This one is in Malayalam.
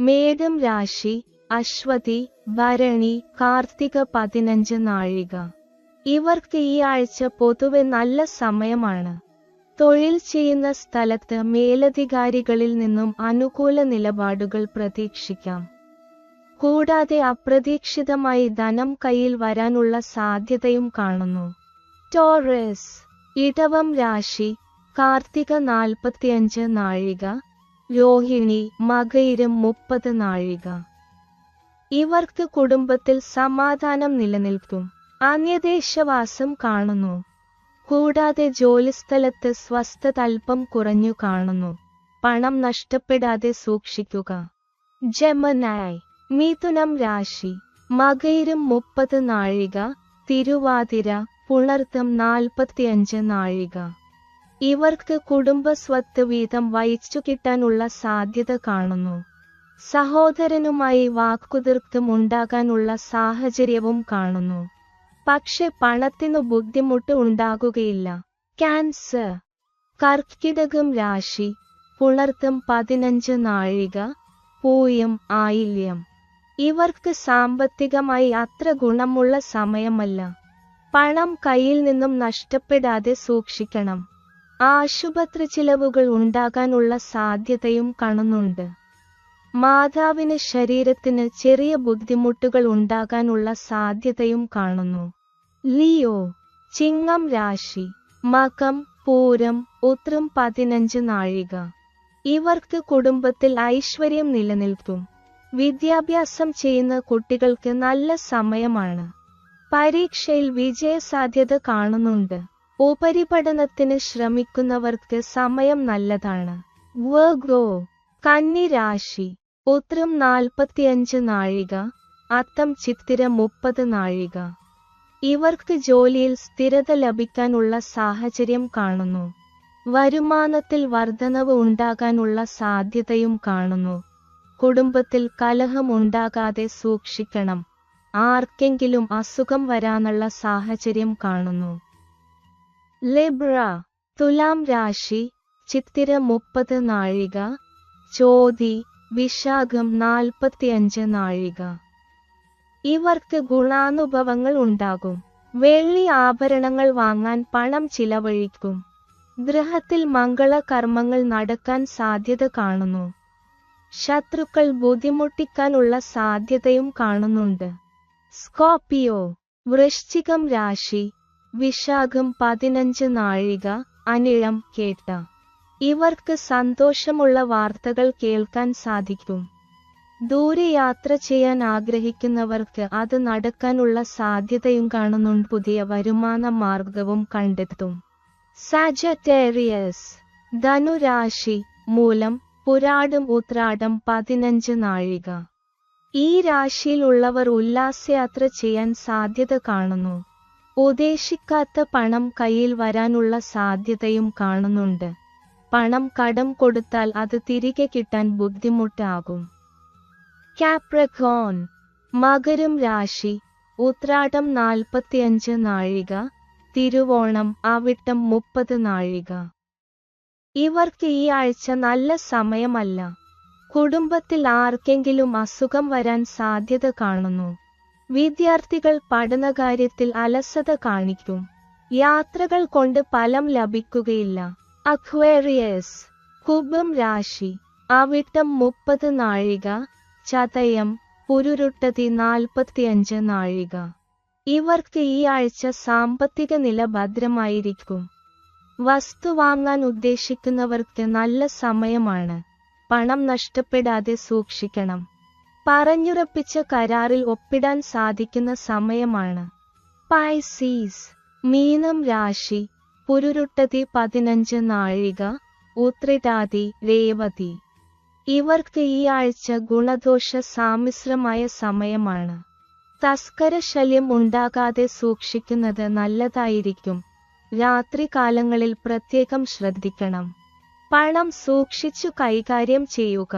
മേടം രാശി അശ്വതി, ഭരണി, കാർത്തിക 15 നാഴിക. ഇവർക്ക് ഈ ആഴ്ച പൊതുവെ നല്ല സമയമാണ്. തൊഴിൽ ചെയ്യുന്ന സ്ഥലത്ത് മേലധികാരികളിൽ നിന്നും അനുകൂല നിലപാടുകൾ പ്രതീക്ഷിക്കാം. കൂടാതെ അപ്രതീക്ഷിതമായി ധനം കയ്യിൽ വരാനുള്ള സാധ്യതയും കാണുന്നു. ടോറസ്, ഇടവം രാശി കാർത്തിക 45 നാഴിക, രോഹിണി, മകയിരം 30 നാഴിക. ഇവർക്ക് കുടുംബത്തിൽ സമാധാനം നിലനിൽക്കും. അന്യദേശവാസം കാണുന്നു. കൂടാതെ ജോലിസ്ഥലത്ത് സ്വസ്ഥത അല്പം കുറഞ്ഞു കാണുന്നു. പണം നഷ്ടപ്പെടാതെ സൂക്ഷിക്കുക. ജെമിനി, മിഥുനം രാശി മകയിരം 30 നാഴിക, തിരുവാതിര, പുണർതം 45 നാഴിക. ഇവർക്ക് കുടുംബ സ്വത്ത് വീതം വഹിച്ചു കിട്ടാനുള്ള സാധ്യത കാണുന്നു. സഹോദരനുമായി വാക്കുതർക്കം ഉണ്ടാകാനുള്ള സാഹചര്യവും കാണുന്നു. പക്ഷെ പണത്തിനു ബുദ്ധിമുട്ട് ഉണ്ടാകുകയില്ല. ക്യാൻസർ, കർക്കിടകം രാശി പുണർതം 15 നാഴിക, പൂയം, ആയില്യം. ഇവർക്ക് സാമ്പത്തികമായി അത്ര ഗുണമുള്ള സമയമല്ല. പണം കയ്യിൽ നിന്നും നഷ്ടപ്പെടാതെ സൂക്ഷിക്കണം. ആശുപത്രി ചിലവുകൾ ഉണ്ടാകാനുള്ള സാധ്യതയും കാണുന്നുണ്ട്. മാതാവിന് ശരീരത്തിന് ചെറിയ ബുദ്ധിമുട്ടുകൾ ഉണ്ടാകാനുള്ള സാധ്യതയും കാണുന്നു. ലിയോ, ചിങ്ങം രാശി മകം, പൂരം, ഉത്രം 15 നാഴിക. ഇവർക്ക് കുടുംബത്തിൽ ഐശ്വര്യം നിലനിൽക്കും. വിദ്യാഭ്യാസം ചെയ്യുന്ന കുട്ടികൾക്ക് നല്ല സമയമാണ്. പരീക്ഷയിൽ വിജയസാധ്യത കാണുന്നുണ്ട്. ഉപരിപഠനത്തിന് ശ്രമിക്കുന്നവർക്ക് സമയം നല്ലതാണ്. വെർഗോ, കന്നി രാശി ഉത്രം 45 നാഴിക, അത്തം, ചിത്തിര 30 നാഴിക. ഇവർക്ക് ജോലിയിൽ സ്ഥിരത ലഭിക്കാനുള്ള സാഹചര്യം കാണുന്നു. വരുമാനത്തിൽ വർധനവ് ഉണ്ടാകാനുള്ള സാധ്യതയും കാണുന്നു. കുടുംബത്തിൽ കലഹം ഉണ്ടാകാതെ സൂക്ഷിക്കണം. ആർക്കെങ്കിലും അസുഖം വരാനുള്ള സാഹചര്യം കാണുന്നു. ലിബ്ര, തുലാം രാശി ചിത്തിര 30 നാഴിക, ചോതി, വിശാഖം 45 നാഴിക. ഇവർക്ക് ഗുണാനുഭവങ്ങൾ ഉണ്ടാകും. വെള്ളി ആഭരണങ്ങൾ വാങ്ങാൻ പണം ചിലവഴിക്കും. ഗൃഹത്തിൽ മംഗളകർമ്മങ്ങൾ നടക്കാൻ സാധ്യത കാണുന്നു. ശത്രുക്കൾ ബുദ്ധിമുട്ടിക്കാനുള്ള സാധ്യതയും കാണുന്നുണ്ട്. സ്കോർപിയോ, വൃശ്ചികം രാശി വിശാഖം 15 നാഴിക, അനിഴം, കേട്ട. ഇവർക്ക് സന്തോഷമുള്ള വാർത്തകൾ കേൾക്കാൻ സാധിക്കും. ദൂരെ യാത്ര ചെയ്യാൻ ആഗ്രഹിക്കുന്നവർക്ക് അത് നടക്കാനുള്ള സാധ്യതയും കാണുന്നുണ്ട്. പുതിയ വരുമാന മാർഗവും കണ്ടെത്തും. സാജറ്റേറിയസ്, ധനുരാശി മൂലം, പുരാടം, ഉത്രാടം 15 നാഴിക. ഈ രാശിയിലുള്ളവർ ഉല്ലാസയാത്ര ചെയ്യാൻ സാധ്യത കാണുന്നു. ഉദ്ദേശിക്കാത്ത പണം കയ്യിൽ വരാനുള്ള സാധ്യതയും കാണുന്നുണ്ട്. പണം കടം കൊടുത്താൽ അത് തിരികെ കിട്ടാൻ ബുദ്ധിമുട്ടാകും. കാപ്രിക്കോൺ, മകരം രാശി ഉത്രാടം 45 നാഴിക, തിരുവോണം, അവിട്ടം 30 നാഴിക. ഇവർക്ക് ഈ ആഴ്ച നല്ല സമയമല്ല. കുടുംബത്തിൽ ആർക്കെങ്കിലും അസുഖം വരാൻ സാധ്യത കാണുന്നു. വിദ്യാർത്ഥികൾ പഠനകാര്യത്തിൽ അലസത കാണിക്കും. യാത്രകൾ കൊണ്ട് ഫലം ലഭിക്കുകയില്ല. അക്വേറിയസ്, കുംഭം രാശി അവിട്ടം 30 നാഴിക, ചതയം, പുരുരുട്ടതി 45 നാഴിക. ഇവർക്ക് ഈ ആഴ്ച സാമ്പത്തിക നില ഭദ്രമായിരിക്കും. വസ്തു വാങ്ങാൻ ഉദ്ദേശിക്കുന്നവർക്ക് നല്ല സമയമാണ്. പണം നഷ്ടപ്പെടാതെ സൂക്ഷിക്കണം. പറഞ്ഞുറപ്പിച്ച കരാറിൽ ഒപ്പിടാൻ സാധിക്കുന്ന സമയമാണ്. പൈസീസ്, മീനം രാശി പുരുരുട്ടതി 15 നാഴിക, ഉത്രട്ടാതി, രേവതി. ഇവർക്ക് ഈ ആഴ്ച ഗുണദോഷ സാമ്മിശ്രമായ സമയമാണ്. തസ്കര ശല്യം ഉണ്ടാകാതെ സൂക്ഷിക്കുന്നത് നല്ലതായിരിക്കും. രാത്രികാലങ്ങളിൽ പ്രത്യേകം ശ്രദ്ധിക്കണം. പണം സൂക്ഷിച്ചു കൈകാര്യം ചെയ്യുക.